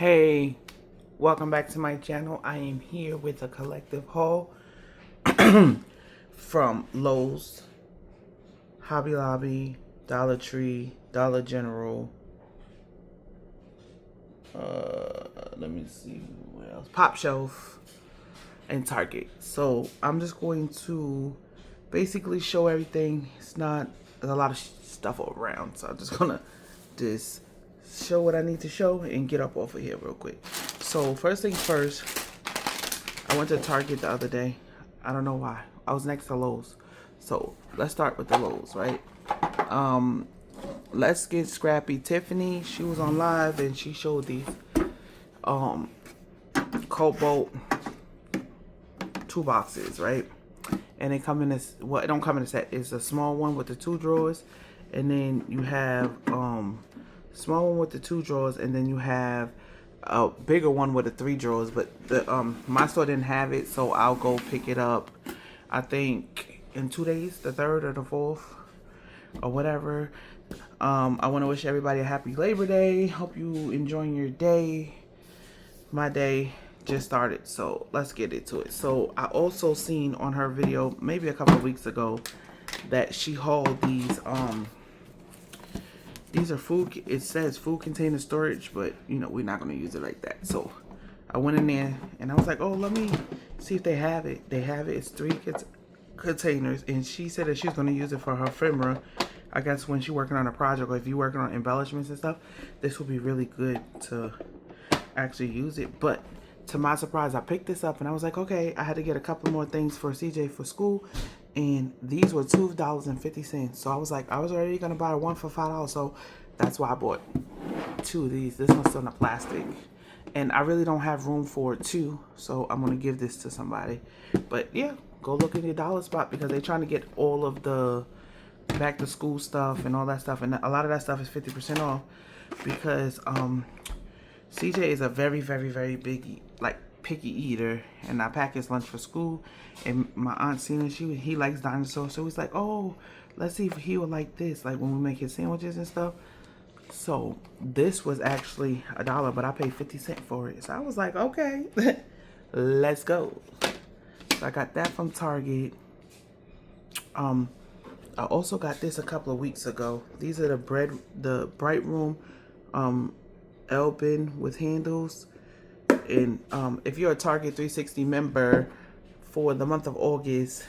Hey, welcome back to my channel. I am here with a collective haul from Lowe's, Hobby Lobby, Dollar Tree, Dollar General, let me see what else, Pop Shelf, and Target. So I'm just going to basically show everything. There's a lot of stuff around, so I'm just gonna just show what I need to show and get up off of here real quick. So first things first, I went to Target the other day. I don't know why. I was next to Lowe's. So let's start with the Lowe's, right? Let's Get Scrappy Tiffany. She was on live and she showed these Cobalt 2 boxes, right? And they come in this, well, it don't come in a set. It's a small one with the 2 drawers, and then you have small one with the 2 drawers, and then you have a bigger one with the 3 drawers. But the my store didn't have it, so I'll go pick it up. I think in 2 days, the 3rd or the 4th or whatever. I want to wish everybody a happy Labor Day. Hope you enjoying your day. My day just started, so let's get into it. So I also seen on her video maybe a couple of weeks ago that she hauled these are food, it says food container storage, but you know, we're not going to use it like that. So I went in there and I was like, oh, let me see if they have it. They have it. It's 3 containers, and she said that she's going to use it for her ephemera. I guess when she's working on a project, or if you're working on embellishments and stuff, this would be really good to actually use it. But to my surprise, I picked this up and I was like, okay, I had to get a couple more things for CJ for school, and these were $2.50. So I was like, I was already gonna buy one for $5, so that's why I bought 2 of these. This one's still in a plastic, and I really don't have room for 2, so I'm gonna give this to somebody. But yeah, go look in your dollar spot, because they're trying to get all of the back to school stuff and all that stuff, and a lot of that stuff is 50% off, because CJ is a very, very, very big, like, picky eater, and I pack his lunch for school, and my aunt seen it. He likes dinosaurs, so he's like, oh, let's see if he would like this, like when we make his sandwiches and stuff. So this was actually $1, but I paid 50 cents for it. So I was like, okay, let's go. So I got that from Target. I also got this a couple of weeks ago. These are the Bright Room L bin with handles. And if you're a Target 360 member, for the month of August,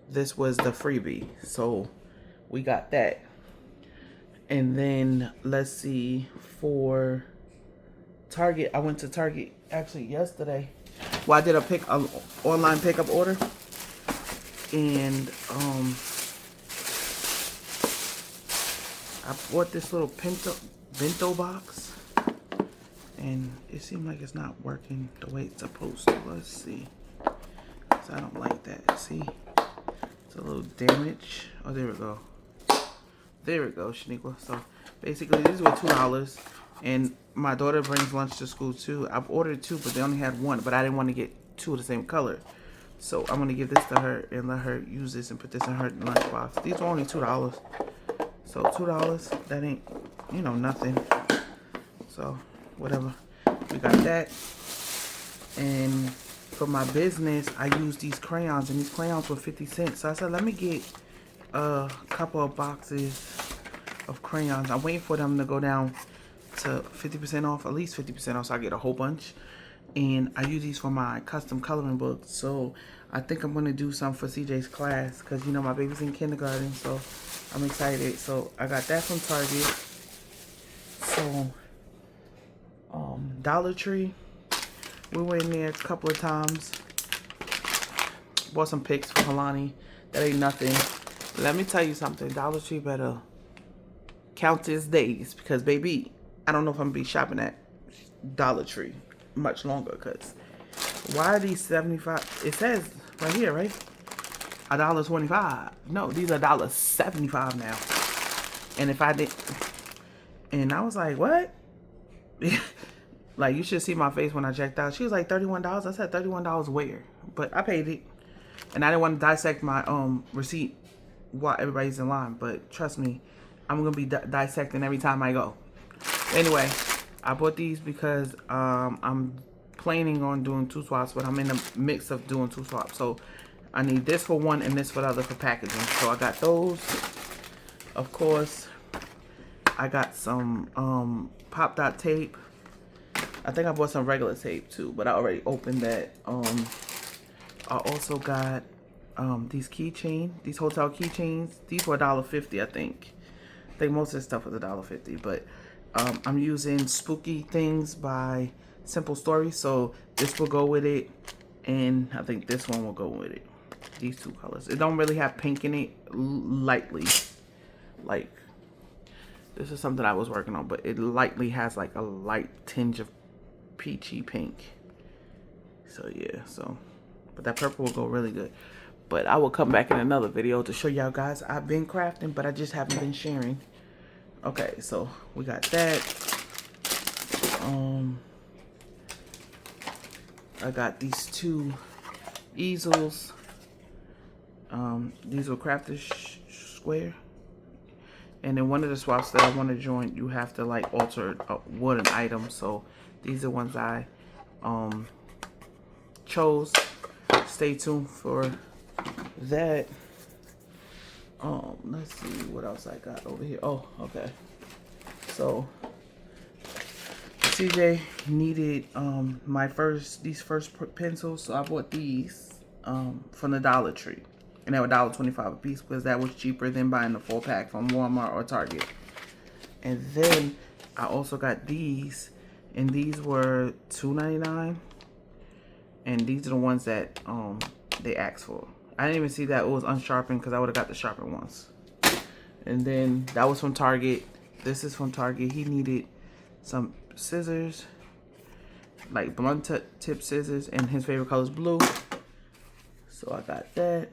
this was the freebie. So we got that. And then let's see, for Target, I went to Target actually yesterday. Well, I did a online pickup order, and I bought this little bento box, and it seemed like it's not working the way it's supposed to. Let's see. So I don't like that. See? It's a little damage. Oh, there we go. There we go, Shaniqua. So basically, these were $2, and my daughter brings lunch to school too. I've ordered 2, but they only had 1, but I didn't want to get 2 of the same color. So I'm going to give this to her and let her use this and put this in her lunchbox. These were only $2. So $2, that ain't, you know, nothing. So whatever. We got that. And for my business, I use these crayons, and these crayons were 50 cents. So I said, let me get a couple of boxes of crayons. I'm waiting for them to go down to 50% off, at least 50% off, so I get a whole bunch. And I use these for my custom coloring book. So I think I'm going to do some for CJ's class, because, you know, my baby's in kindergarten, so I'm excited. So I got that from Target. So Dollar Tree, we were in there a couple of times. Bought some picks for Kalani. That ain't nothing. Let me tell you something. Dollar Tree better count his days, because, baby, I don't know if I'm going to be shopping at Dollar Tree much longer, because why are these 75? It says right here, right? $1.25. No, these are $1.75 now. And if I did, and I was like, what? Like, you should see my face when I checked out. She was like, $31. I said, $31 where? But I paid it. And I didn't want to dissect my receipt while everybody's in line. But trust me, I'm going to be dissecting every time I go. Anyway, I bought these because I'm planning on doing 2 swaps, but I'm in the mix of doing 2 swaps. So I need this for one and this for the other for packaging. So I got those. Of course, I got some pop dot tape. I think I bought some regular tape too, but I already opened that. I also got these keychain, these hotel keychains. These were $1.50, I think. I think most of this stuff was $1.50, but I'm using Spooky Things by Simple Stories, so this will go with it, and I think this one will go with it. These 2 colors. It don't really have pink in it, lightly. Like, this is something I was working on, but it lightly has like a light tinge of peachy pink. So yeah, but that purple will go really good. But I will come back in another video to show y'all guys I've been crafting, but I just haven't been sharing. Okay, so we got that. I got these 2 easels. These were crafted square. And then one of the swaps that I want to join, you have to like alter a wooden item. So these are ones I chose. Stay tuned for that. Let's see what else I got over here. Oh, okay. So CJ needed these first pencils, so I bought these from the Dollar Tree, and they were $1.25 a piece because that was cheaper than buying the full pack from Walmart or Target. And then I also got these, and these were $2.99, and these are the ones that they asked for. I didn't even see that it was unsharpened because I would have got the sharpened ones. And then that was from Target. This is from Target. He needed some scissors, like blunt tip scissors, and his favorite color is blue. So I got that.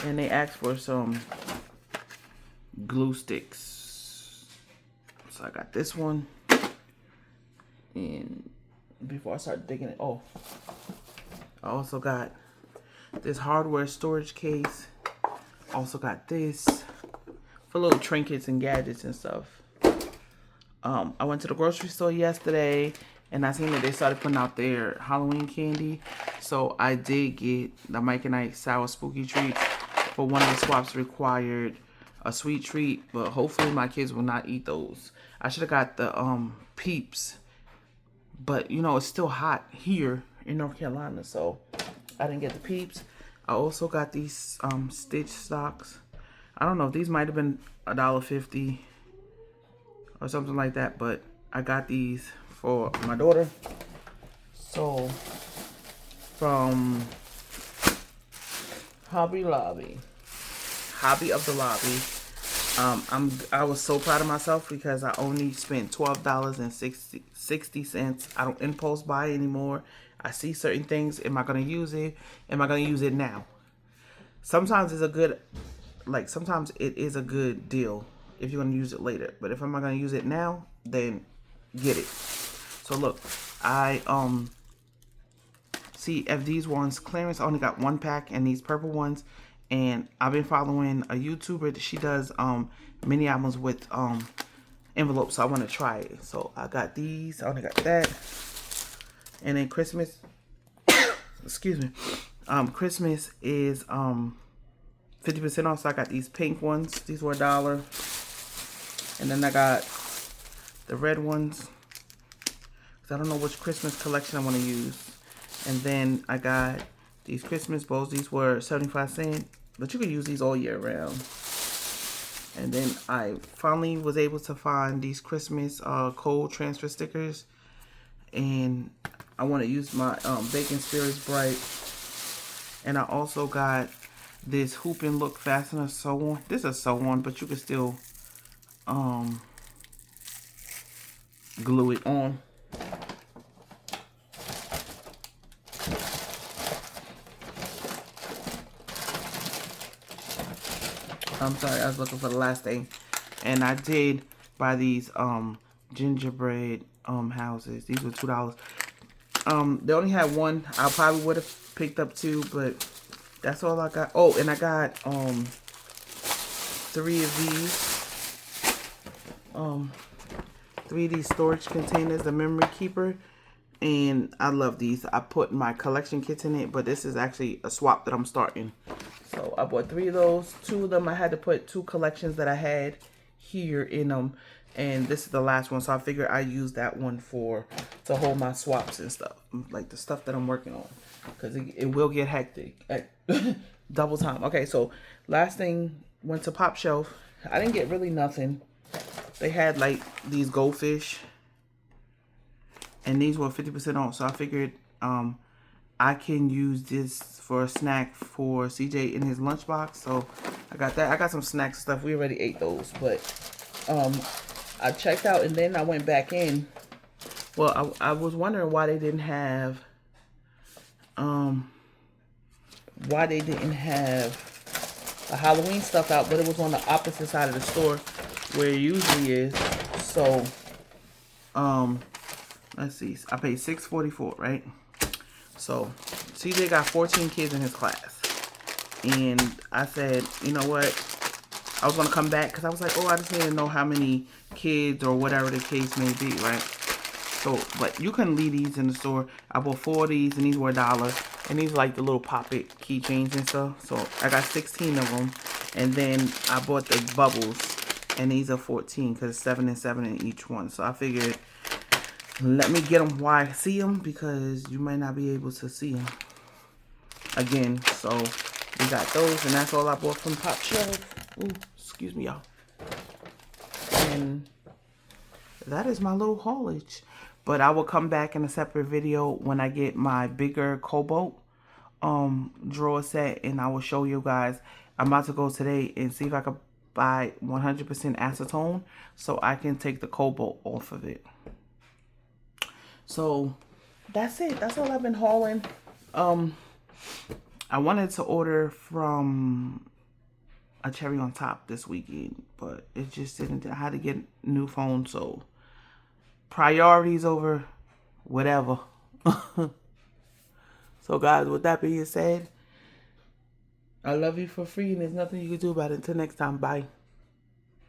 And they asked for some glue sticks. So I got this one. And before I start digging it, oh, I also got this hardware storage case. Also got this for little trinkets and gadgets and stuff. I went to the grocery store yesterday and I seen that they started putting out their Halloween candy. So I did get the Mike and Ike Sour Spooky Treats. For one of the swaps required a sweet treat, but hopefully my kids will not eat those. I should have got the Peeps, but you know, it's still hot here in North Carolina, so I didn't get the Peeps. I also got these Stitch socks. I don't know, these might have been $1.50 or something like that, but I got these for my daughter. So from Hobby of the Lobby. I was so proud of myself because I only spent $12.60. I don't impulse buy anymore. I see certain things. Am I gonna use it? Am I gonna use it now? Sometimes it's a good, sometimes it is a good deal if you're gonna use it later. But if I'm not gonna use it now, then get it. So look, I see if these ones clearance. I only got 1 pack, and these purple ones. And I've been following a YouTuber that she does mini albums with envelopes, so I want to try it. So I got these. I only got that. And then Christmas, excuse me, Christmas is 50% off. So I got these pink ones. These were $1. And then I got the red ones, because I don't know which Christmas collection I want to use. And then I got these Christmas bowls. These were 75 cents, but you can use these all year round. And then I finally was able to find these Christmas cold transfer stickers. And I want to use my Bacon Spirits Bright. And I also got this Hoop and Look fastener sew-on. This is a sew-on, but you can still glue it on. I'm sorry, I was looking for the last thing. And I did buy these gingerbread houses. These were $2. They only had 1. I probably would have picked up 2, but that's all I got. Oh, and I got 3 of these. 3 three of these storage containers, the memory keeper. And I love these. I put my collection kits in it, but this is actually a swap that I'm starting. So I bought three of those. Two of them I had to put two collections that I had here in them. And this is the last one. So I figured I use that one to hold my swaps and stuff. Like the stuff that I'm working on. Because it will get hectic at double time. Okay, so last thing, went to Pop Shelf. I didn't get really nothing. They had like these goldfish. And these were 50% off. So I figured I can use this for a snack for CJ in his lunchbox. So I got that. I got some snack stuff. We already ate those. But I checked out and then I went back in. Well, I was wondering why they didn't have a Halloween stuff out, but it was on the opposite side of the store where it usually is. So let's see. I paid $6.44, right? So CJ got 14 kids in his class. And I said, you know what? I was going to come back because I was like, oh, I just need to know how many kids or whatever the case may be, right? So, but you couldn't leave these in the store. I bought 4 of these and these were $1. And these are like the little pop-it keychains and stuff. So I got 16 of them. And then I bought the bubbles. And these are 14 because it's 7 and 7 in each one. So I figured, let me get them while I see them because you might not be able to see them again. So we got those and that's all I bought from Top Shelf. Ooh, excuse me, y'all. And that is my little haulage. But I will come back in a separate video when I get my bigger Cobalt drawer set and I will show you guys. I'm about to go today and see if I can buy 100% acetone so I can take the Cobalt off of it. So that's it. That's all I've been hauling. I wanted to order from a Cherry on Top this weekend, but it just didn't. I had to get a new phone, so priorities over whatever. So guys, with that being said, I love you for free and there's nothing you can do about it. Until next time, bye.